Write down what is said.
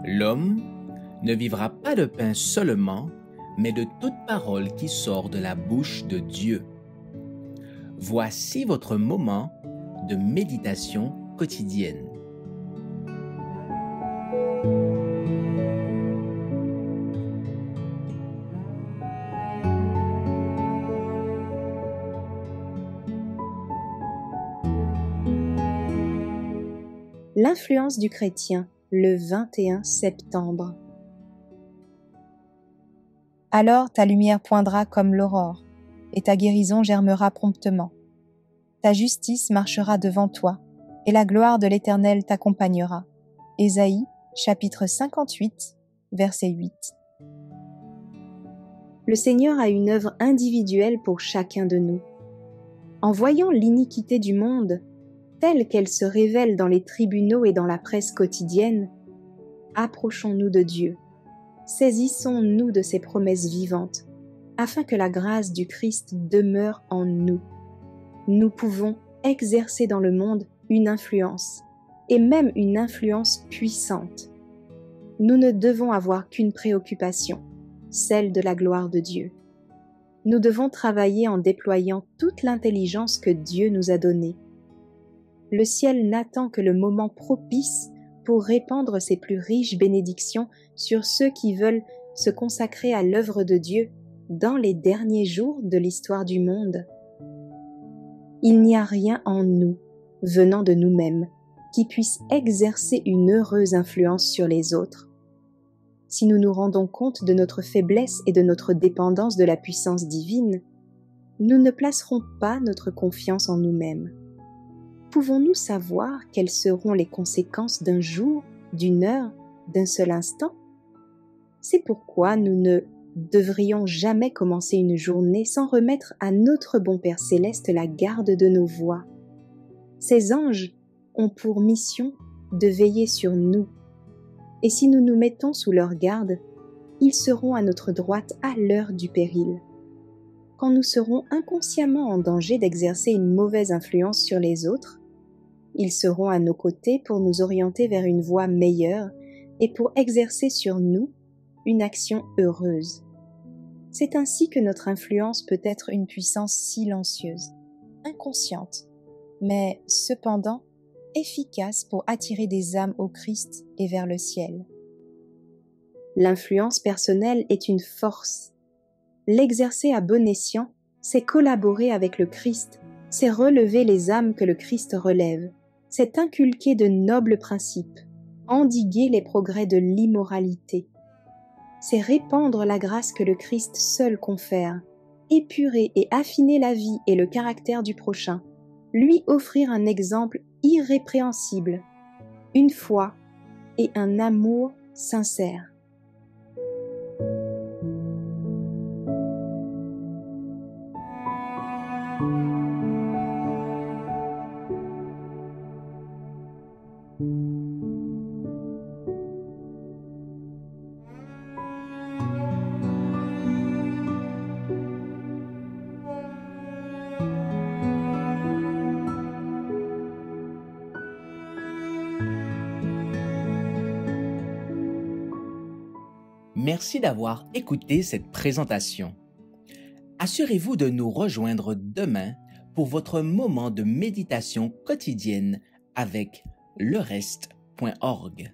L'homme ne vivra pas de pain seulement, mais de toute parole qui sort de la bouche de Dieu. Voici votre moment de méditation quotidienne. L'influence du chrétien, le 21 septembre. Alors ta lumière poindra comme l'aurore, et ta guérison germera promptement. Ta justice marchera devant toi, et la gloire de l'Éternel t'accompagnera. Ésaïe, chapitre 58, verset 8. Le Seigneur a une œuvre individuelle pour chacun de nous. En voyant l'iniquité du monde, telle qu'elle se révèle dans les tribunaux et dans la presse quotidienne, approchons-nous de Dieu, saisissons-nous de ses promesses vivantes, afin que la grâce du Christ demeure en nous. Nous pouvons exercer dans le monde une influence, et même une influence puissante. Nous ne devons avoir qu'une préoccupation, celle de la gloire de Dieu. Nous devons travailler en déployant toute l'intelligence que Dieu nous a donnée. Le ciel n'attend que le moment propice pour répandre ses plus riches bénédictions sur ceux qui veulent se consacrer à l'œuvre de Dieu dans les derniers jours de l'histoire du monde. Il n'y a rien en nous, venant de nous-mêmes, qui puisse exercer une heureuse influence sur les autres. Si nous nous rendons compte de notre faiblesse et de notre dépendance de la puissance divine, nous ne placerons pas notre confiance en nous-mêmes. Pouvons-nous savoir quelles seront les conséquences d'un jour, d'une heure, d'un seul instant? C'est pourquoi nous ne devrions jamais commencer une journée sans remettre à notre bon Père Céleste la garde de nos voies. Ces anges ont pour mission de veiller sur nous, et si nous nous mettons sous leur garde, ils seront à notre droite à l'heure du péril. Quand nous serons inconsciemment en danger d'exercer une mauvaise influence sur les autres, ils seront à nos côtés pour nous orienter vers une voie meilleure et pour exercer sur nous une action heureuse. C'est ainsi que notre influence peut être une puissance silencieuse, inconsciente, mais cependant efficace pour attirer des âmes au Christ et vers le ciel. L'influence personnelle est une force. L'exercer à bon escient, c'est collaborer avec le Christ, c'est relever les âmes que le Christ relève, c'est inculquer de nobles principes, endiguer les progrès de l'immoralité. C'est répandre la grâce que le Christ seul confère, épurer et affiner la vie et le caractère du prochain, lui offrir un exemple irrépréhensible, une foi et un amour sincère. Merci d'avoir écouté cette présentation. Assurez-vous de nous rejoindre demain pour votre moment de méditation quotidienne avec lereste.org.